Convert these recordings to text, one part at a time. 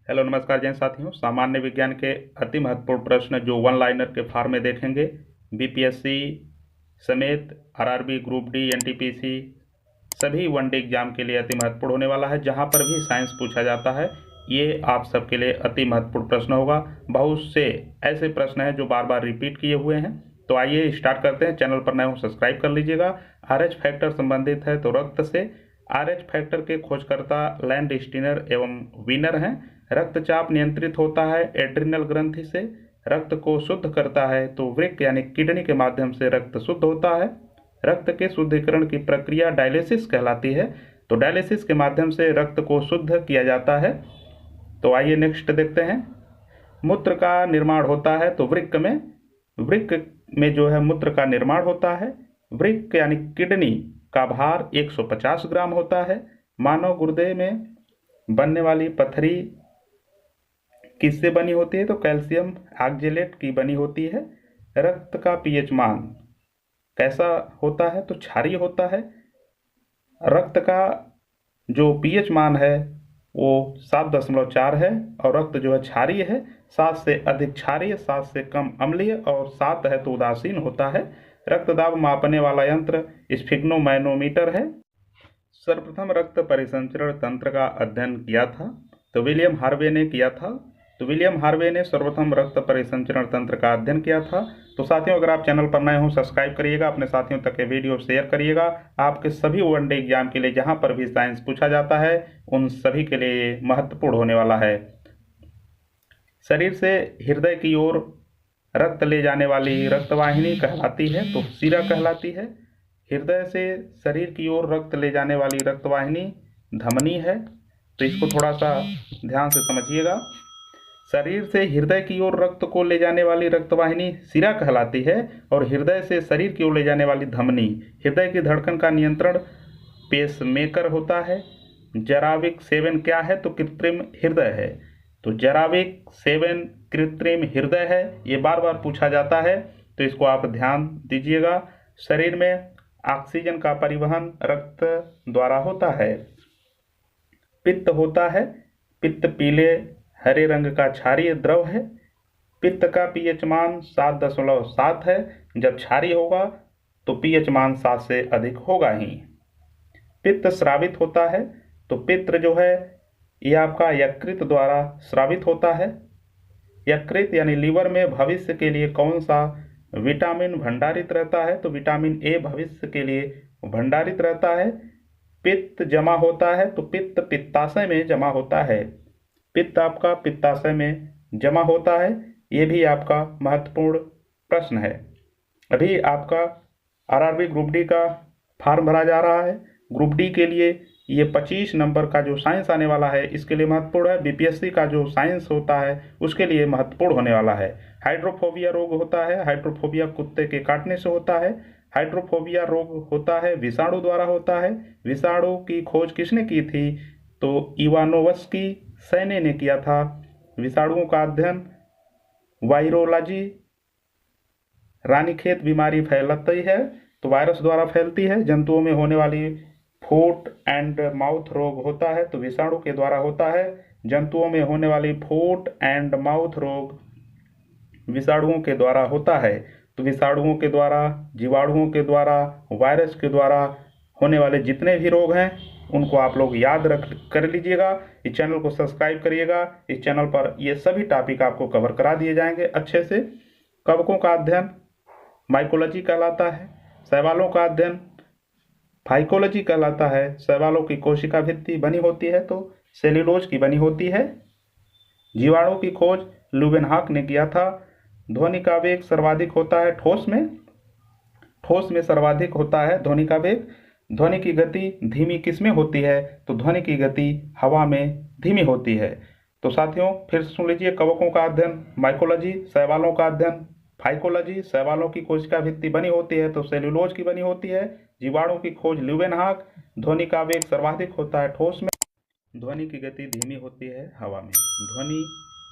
Hello नमस्कार जैन साथियों। सामान्य विज्ञान के अति महत्वपूर्ण प्रश्न जो वन लाइनर के फॉर्म में देखेंगे, बीपीएससी समेत आरआरबी, ग्रुप डी, एनटीपीसी सभी वनडे एग्जाम के लिए अति महत्वपूर्ण होने वाला है। जहां पर भी साइंस पूछा जाता है ये आप सबके लिए अति महत्वपूर्ण प्रश्न होगा। बहुत से ऐसे प्रश्न हैं जो बार बार रिपीट किए हुए हैं। तो आइए स्टार्ट करते हैं। चैनल पर नए हो सब्सक्राइब कर लीजिएगा। आरएच फैक्टर संबंधित है तो रक्त से। आरएच फैक्टर के खोजकर्ता लैंड स्टीनर एवं वीनर हैं। रक्तचाप नियंत्रित होता है एड्रिनल ग्रंथि से। रक्त को शुद्ध करता है तो वृक्क यानी किडनी के माध्यम से रक्त शुद्ध होता है। रक्त के शुद्धिकरण की प्रक्रिया डायलिसिस कहलाती है। तो डायलिसिस के माध्यम से रक्त को शुद्ध किया जाता है। तो आइए नेक्स्ट देखते हैं। मूत्र का निर्माण होता है तो वृक्क में जो है मूत्र का निर्माण होता है। वृक्क यानी किडनी का भार 150 ग्राम होता है। मानव गुर्दे में बनने वाली पथरी किससे बनी होती है? तो कैल्शियम ऑक्जेलेट की बनी होती है। रक्त का पीएच मान कैसा होता है? तो क्षारीय होता है। रक्त का जो पीएच मान है वो 7.4 है और रक्त जो है क्षारीय है। 7 से अधिक क्षारीय, 7 से कम अम्लीय और 7 है तो उदासीन होता है। रक्तदाब मापने वाला यंत्र स्फिग्नोमैनोमीटर है। सर्वप्रथम रक्त परिसंचरण तंत्र का अध्ययन किया था तो विलियम हार्वे ने किया था। तो विलियम हार्वे ने सर्वप्रथम रक्त परिसंचरण तंत्र का अध्ययन किया था। तो साथियों, अगर आप चैनल पर नए हो सब्सक्राइब करिएगा, अपने साथियों तक ये वीडियो शेयर करिएगा। आपके सभी वनडे एग्जाम के लिए जहां पर भी साइंस पूछा जाता है उन सभी के लिए महत्वपूर्ण होने वाला है। शरीर से हृदय की ओर रक्त ले जाने वाली रक्तवाहिनी कहलाती है तो शिरा कहलाती है। हृदय से शरीर की ओर रक्त ले जाने वाली रक्तवाहिनी धमनी है। तो इसको थोड़ा सा ध्यान से समझिएगा। शरीर से हृदय की ओर रक्त को ले जाने वाली रक्तवाहिनी शिरा कहलाती है और हृदय से शरीर की ओर ले जाने वाली धमनी। हृदय की धड़कन का नियंत्रण पेसमेकर होता है। जराविक 7 क्या है? तो कृत्रिम हृदय है। तो जराविक 7 कृत्रिम हृदय है। ये बार बार पूछा जाता है तो इसको आप ध्यान दीजिएगा। शरीर में ऑक्सीजन का परिवहन रक्त द्वारा होता है। पित्त होता है। पित्त पीले हरे रंग का क्षारीय द्रव है। पित्त का पीएच मान 7.7 है। जब क्षारीय होगा तो पीएच मान 7 से अधिक होगा ही। पित्त स्रावित होता है तो पित्त जो है ये आपका यकृत द्वारा स्रावित होता है। यकृत यानी लीवर में भविष्य के लिए कौन सा विटामिन भंडारित रहता है? तो विटामिन ए भविष्य के लिए भंडारित रहता है। पित्त जमा होता है तो पित्त पित्ताशय में जमा होता है। पित्त आपका पित्ताशय में जमा होता है। ये भी आपका महत्वपूर्ण प्रश्न है। अभी आपका आरआरबी ग्रुप डी का फॉर्म भरा जा रहा है। ग्रुप डी के लिए ये 25 नंबर का जो साइंस आने वाला है इसके लिए महत्वपूर्ण है। बीपीएससी का जो साइंस होता है उसके लिए महत्वपूर्ण होने वाला है। हाइड्रोफोबिया रोग होता है। हाइड्रोफोबिया कुत्ते के काटने से होता है। हाइड्रोफोबिया रोग होता है विषाणु द्वारा होता है। विषाणु की खोज किसने की थी? तो इवानोवस्की सैने ने किया था। विषाणुओं का अध्ययन वायरोलॉजी। रानीखेत बीमारी फैलती है तो वायरस द्वारा फैलती है। जंतुओं में होने वाली फुट एंड माउथ रोग होता है तो विषाणु के द्वारा होता है। जंतुओं में होने वाली फुट एंड माउथ रोग विषाणुओं के द्वारा होता है। तो विषाणुओं के द्वारा, जीवाणुओं के द्वारा, वायरस के द्वारा होने वाले जितने भी रोग हैं उनको आप लोग याद रख कर लीजिएगा। इस चैनल को सब्सक्राइब करिएगा। इस चैनल पर ये सभी टॉपिक आपको कवर करा दिए जाएंगे अच्छे से। कवकों का अध्ययन माइकोलॉजी कहलाता है। शैवालों का अध्ययन फाइकोलॉजी कहलाता है। शैवालों की कोशिका भित्ति बनी होती है तो सेल्यूलोज की बनी होती है। जीवाणु की खोज लुवेनहॉक ने किया था। ध्वनि का वेग सर्वाधिक होता है ठोस में। ठोस में सर्वाधिक होता है ध्वनि का वेग। ध्वनि की गति धीमी किसमें होती है? तो ध्वनि की गति हवा में धीमी होती है। तो साथियों फिर सुन लीजिए। कवकों का अध्ययन माइकोलॉजी। शैवालों का अध्ययन फाइकोलॉजी। शैवालों की कोशिका भित्ति बनी होती है तो सेल्यूलोज की बनी होती है। जीवाणु की खोज ल्यूवेनहॉक। ध्वनि का वेग सर्वाधिक होता है ठोस में। ध्वनि की गति धीमी होती है हवा में। ध्वनि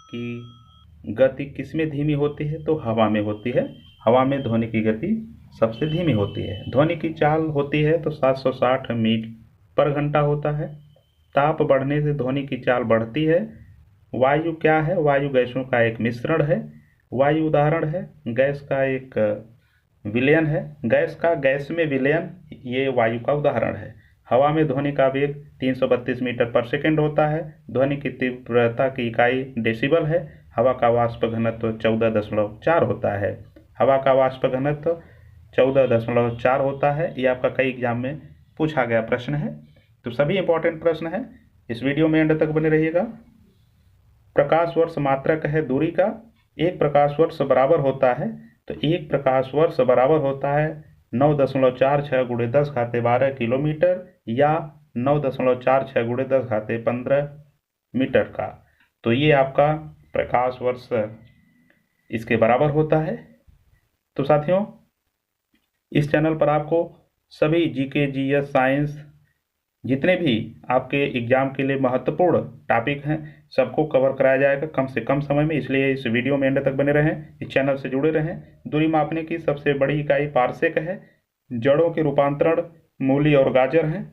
की गति किसमें धीमी होती है? तो हवा में होती है। हवा में ध्वनि की गति सबसे धीमी होती है। ध्वनि की चाल होती है तो 760 मील पर घंटा होता है। ताप बढ़ने से ध्वनि की चाल बढ़ती है। वायु क्या है? वायु गैसों का एक मिश्रण है। वायु उदाहरण है, गैस का एक विलयन है। गैस का गैस में विलयन, ये वायु का उदाहरण है। हवा में ध्वनि का वेग 332 मीटर पर सेकेंड होता है। ध्वनि की तीव्रता की इकाई डेसिबल है। हवा का वाष्प घनत्व 14.4 होता है। हवा का वाष्प घनत्व 14.4 होता है। ये आपका कई एग्जाम में पूछा गया प्रश्न है। तो सभी इंपॉर्टेंट प्रश्न है, इस वीडियो में एंड तक बने रहिएगा। प्रकाश वर्ष मात्रक है दूरी का। एक प्रकाश वर्ष बराबर होता है, तो एक प्रकाश वर्ष बराबर होता है 9.46 गुणे 10⁻12 किलोमीटर या 9.46 गुणे 10⁻15 मीटर का। तो ये आपका प्रकाश वर्ष इसके बराबर होता है। तो साथियों, इस चैनल पर आपको सभी जीके, जीएस, साइंस, जितने भी आपके एग्जाम के लिए महत्वपूर्ण टॉपिक हैं सबको कवर कराया जाएगा कम से कम समय में, इसलिए इस वीडियो में एंड तक बने रहें, इस चैनल से जुड़े रहें। दूरी मापने की सबसे बड़ी इकाई पारसेक है। जड़ों के रूपांतरण मूली और गाजर हैं।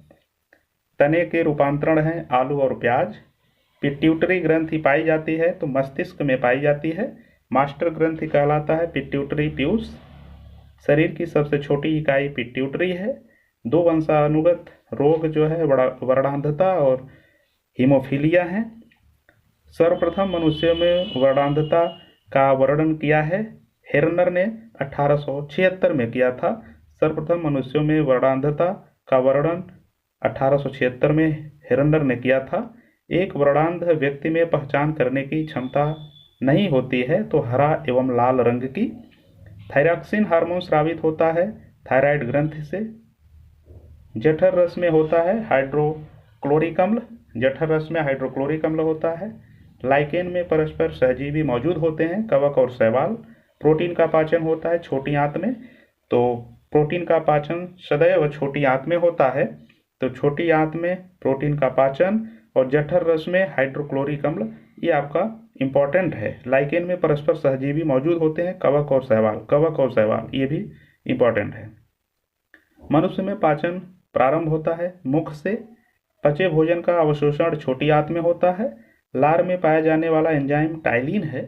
तने के रूपांतरण हैं आलू और प्याज। पिट्यूटरी ग्रंथि पाई जाती है तो मस्तिष्क में पाई जाती है। मास्टर ग्रंथि कहलाता है पिट्यूटरी प्यूस। शरीर की सबसे छोटी इकाई पिट्यूटरी है। दो वंशानुगत रोग जो है वर्णांधता और हीमोफीलिया है। सर्वप्रथम मनुष्य में वर्णांधता का वर्णन किया है हेरनर ने 1876 में किया था। सर्वप्रथम मनुष्यों में वर्णांधता का वर्णन 1876 में हेरनर ने किया था। एक वर्णांध व्यक्ति में पहचान करने की क्षमता नहीं होती है तो हरा एवं लाल रंग की। थायरॉक्सिन हार्मोन स्रावित होता है थायराइड ग्रंथि से। जठर रस में होता है हाइड्रोक्लोरिक अम्ल। जठर रस में हाइड्रोक्लोरिक अम्ल होता है। लाइकेन में परस्पर सहजीवी मौजूद होते हैं कवक और शैवाल। प्रोटीन का पाचन होता है छोटी आंत में, तो प्रोटीन का पाचन सदैव छोटी आंत में होता है, तो छोटी आंत में प्रोटीन का पाचन। और जठर रस में हाइड्रोक्लोरिक अम्ल, ये आपका इंपॉर्टेंट है। लाइकेन में परस्पर सहजीवी मौजूद होते हैं कवक और शैवाल, ये भी इंपॉर्टेंट है। मनुष्य में पाचन प्रारंभ होता है मुख से। पचे भोजन का अवशोषण छोटी आंत में होता है। लार में पाया जाने वाला एंजाइम टाइलिन है।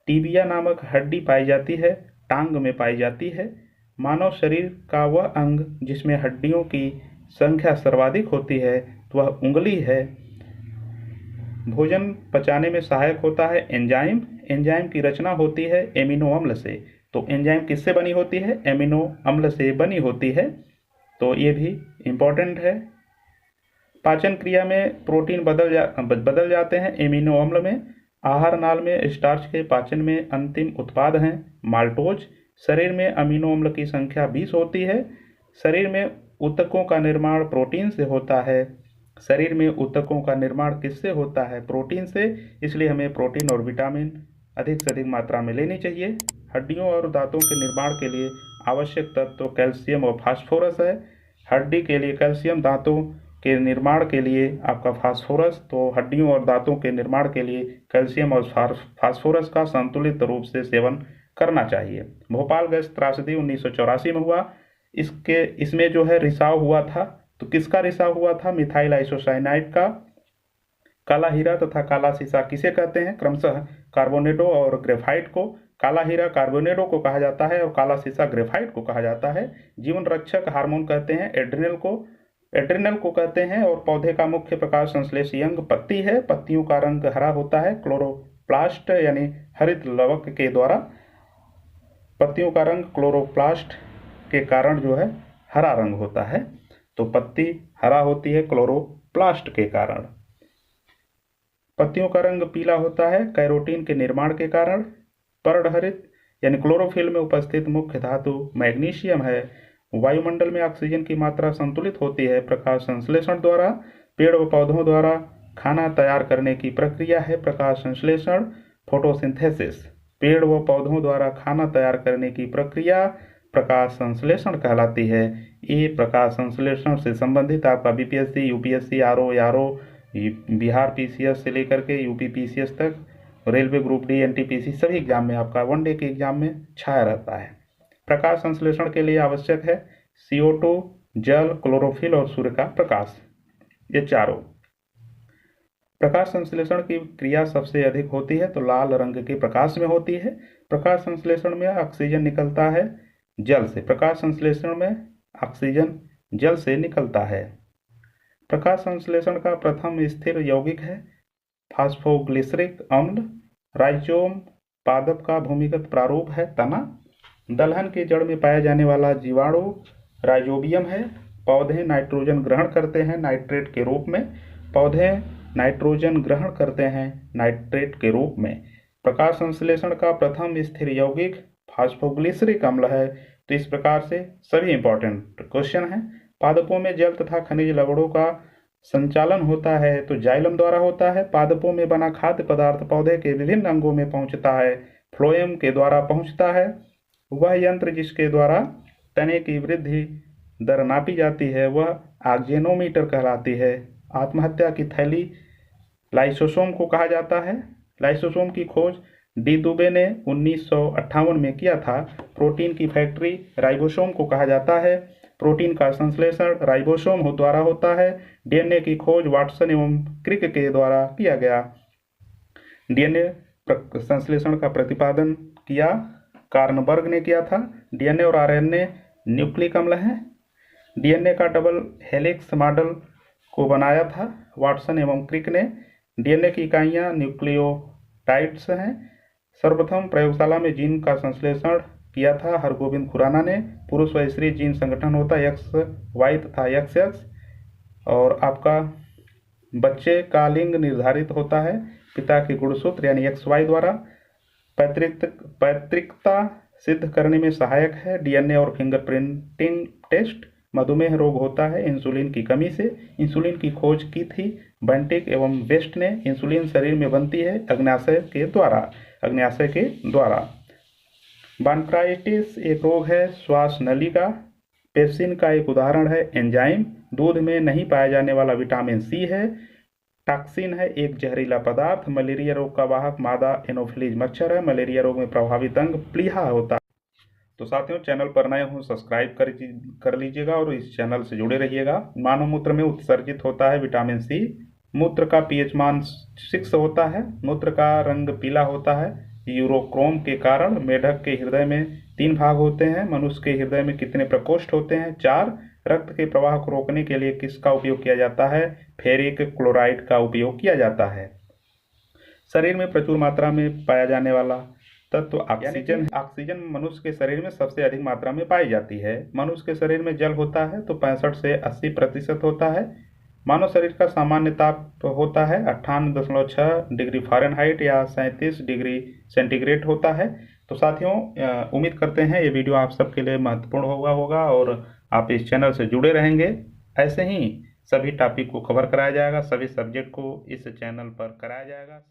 टीबिया नामक हड्डी पाई जाती है, टांग में पाई जाती है। मानव शरीर का वह अंग जिसमें हड्डियों की संख्या सर्वाधिक होती है वह उंगली है। भोजन पचाने में सहायक होता है एंजाइम। एंजाइम की रचना होती है एमिनो अम्ल से। तो एंजाइम किससे बनी होती है? एमिनो अम्ल से बनी होती है, तो ये भी इम्पॉर्टेंट है। पाचन क्रिया में प्रोटीन बदल जाते हैं एमिनो अम्ल में। आहार नाल में स्टार्च के पाचन में अंतिम उत्पाद हैं माल्टोज। शरीर में अमीनो अम्ल की संख्या 20 होती है। शरीर में ऊतकों का निर्माण प्रोटीन से होता है। शरीर में ऊतकों का निर्माण किससे होता है? प्रोटीन से, इसलिए हमें प्रोटीन और विटामिन अधिक से अधिक मात्रा में लेनी चाहिए। हड्डियों और दांतों के निर्माण के लिए आवश्यक तत्व कैल्शियम और फास्फोरस है। हड्डी के लिए कैल्शियम, दांतों के निर्माण के लिए आपका फास्फोरस। तो हड्डियों और दांतों के निर्माण के लिए कैल्शियम और फास्फोरस का संतुलित रूप से सेवन करना चाहिए। भोपाल गैस त्रासदी 1984 में हुआ। इसमें जो है रिसाव हुआ था, तो किसका रिसाव हुआ था? मिथाइल आइसोसाइनाइड का। काला हीरा तथा काला सीसा किसे कहते हैं? क्रमशः कार्बोनेडो और ग्रेफाइट को। काला हीरा कार्बोनेडो को कहा जाता है और काला सीसा ग्रेफाइट को कहा जाता है। जीवन रक्षक हार्मोन कहते हैं एड्रिनल को कहते हैं। और पौधे का मुख्य प्रकाश संश्लेषी अंग पत्ती है। पत्तियों का रंग हरा होता है क्लोरोप्लास्ट यानी हरित लवक के द्वारा। पत्तियों का रंग क्लोरोप्लास्ट के कारण जो है हरा रंग होता है, तो पत्ती हरा होती है क्लोरोप्लास्ट के कारण। पत्तियों का रंग पीला होता है कैरोटीन के निर्माण के कारण। पर्णहरित यानी क्लोरोफिल में उपस्थित मुख्य धातु मैग्नीशियम है। वायुमंडल में ऑक्सीजन की मात्रा संतुलित होती है प्रकाश संश्लेषण द्वारा। पेड़ व पौधों द्वारा खाना तैयार करने की प्रक्रिया है प्रकाश संश्लेषण, फोटोसिंथेसिस। पेड़ व पौधों द्वारा खाना तैयार करने की प्रक्रिया प्रकाश संश्लेषण कहलाती है। ये प्रकाश संश्लेषण से संबंधित आपका BPSC, UPSC, RO, Bihar PCS से लेकर के यूपी पीसीएस तक, रेलवे ग्रुप डी, एनटीपीसी सभी एग्जाम में आपका वनडे के एग्जाम में छाया रहता है। प्रकाश संश्लेषण के लिए आवश्यक है CO2, जल, क्लोरोफिल और सूर्य का प्रकाश, ये चारों। प्रकाश संश्लेषण की क्रिया सबसे अधिक होती है तो लाल रंग के प्रकाश में होती है। प्रकाश संश्लेषण में ऑक्सीजन निकलता है जल से। प्रकाश संश्लेषण में ऑक्सीजन जल से निकलता है। प्रकाश संश्लेषण का प्रथम स्थिर यौगिक है फास्फोग्लिसरिक अम्ल। राइजोम पादप का भूमिगत प्रारूप है तना। दलहन की जड़ में पाया जाने वाला जीवाणु राइजोबियम है। पौधे नाइट्रोजन ग्रहण करते हैं नाइट्रेट के रूप में। पौधे नाइट्रोजन ग्रहण करते हैं नाइट्रेट के रूप में। प्रकाश संश्लेषण का प्रथम स्थिर यौगिक फास्फोग्लिसरिक अम्ल है। तो इस प्रकार से सभी इंपॉर्टेंट क्वेश्चन हैं। पादपों में जल तथा खनिज लवणों का संचालन होता है तो जाइलम द्वारा होता है। पादपों में बना खाद्य पदार्थ पौधे के विभिन्न अंगों में पहुंचता है फ्लोएम के द्वारा पहुंचता है। वह यंत्र जिसके द्वारा तने की वृद्धि दर नापी जाती है वह ऑक्जेनोमीटर कहलाती है। आत्महत्या की थैली लाइसोसोम को कहा जाता है। लाइसोसोम की खोज डी दुबे ने 1958 में किया था। प्रोटीन की फैक्ट्री राइबोसोम को कहा जाता है। प्रोटीन का संश्लेषण राइबोसोम द्वारा होता है। डीएनए की खोज वाटसन एवं क्रिक के द्वारा किया गया। डीएनए संश्लेषण का प्रतिपादन किया कार्नबर्ग ने किया था। डीएनए और आरएनए न्यूक्लिक अम्ल हैं। डीएनए का डबल हेलिक्स मॉडल को बनाया था वाटसन एवं क्रिक ने। डीएनए की इकाइयां न्यूक्लियोटाइड्स हैं। सर्वप्रथम प्रयोगशाला में जीन का संश्लेषण किया था हरगोविंद खुराना ने। पुरुष व स्त्री जीन संगठन होता है XY तथा XX। और आपका बच्चे का लिंग निर्धारित होता है पिता के गुणसूत्र यानी XY द्वारा। पैतृकता सिद्ध करने में सहायक है डीएनए और फिंगरप्रिंटिंग टेस्ट। मधुमेह रोग होता है इंसुलिन की कमी से। इंसुलिन की खोज की थी बेंटिक एवं वेस्ट ने। इंसुलिन शरीर में बनती है अग्न्याशय के द्वारा। ब्रोंकाइटिस एक रोग है श्वास नली का। पेप्सिन का एक उदाहरण है एंजाइम। दूध में नहीं पाया जाने वाला विटामिन सी है। टॉक्सिन है एक जहरीला पदार्थ। मलेरिया रोग का वाहक मादा एनोफिलीज मच्छर है। मलेरिया रोग में प्रभावित अंग प्लीहा होता है। तो साथियों, चैनल पर नए हो सब्सक्राइब कर लीजिएगा और इस चैनल से जुड़े रहिएगा। मानव मूत्र में उत्सर्जित होता है विटामिन सी। मूत्र का पीएच मान 6 होता है। मूत्र का रंग पीला होता है यूरोक्रोम के कारण। मेढक के हृदय में 3 भाग होते हैं। मनुष्य के हृदय में कितने प्रकोष्ठ होते हैं? 4। रक्त के प्रवाह को रोकने के लिए किसका उपयोग किया जाता है? फेरिक क्लोराइड का उपयोग किया जाता है। शरीर में प्रचुर मात्रा में पाया जाने वाला तत्व ऑक्सीजन। ऑक्सीजन मनुष्य के शरीर में सबसे अधिक मात्रा में पाई जाती है। मनुष्य के शरीर में जल होता है तो 65 से 80% होता है। मानव शरीर का सामान्य ताप होता है 58.6 डिग्री फ़ारेनहाइट या 37 डिग्री सेंटीग्रेड होता है। तो साथियों, उम्मीद करते हैं ये वीडियो आप सबके लिए महत्वपूर्ण होगा और आप इस चैनल से जुड़े रहेंगे। ऐसे ही सभी टॉपिक को कवर कराया जाएगा, सभी सब्जेक्ट को इस चैनल पर कराया जाएगा।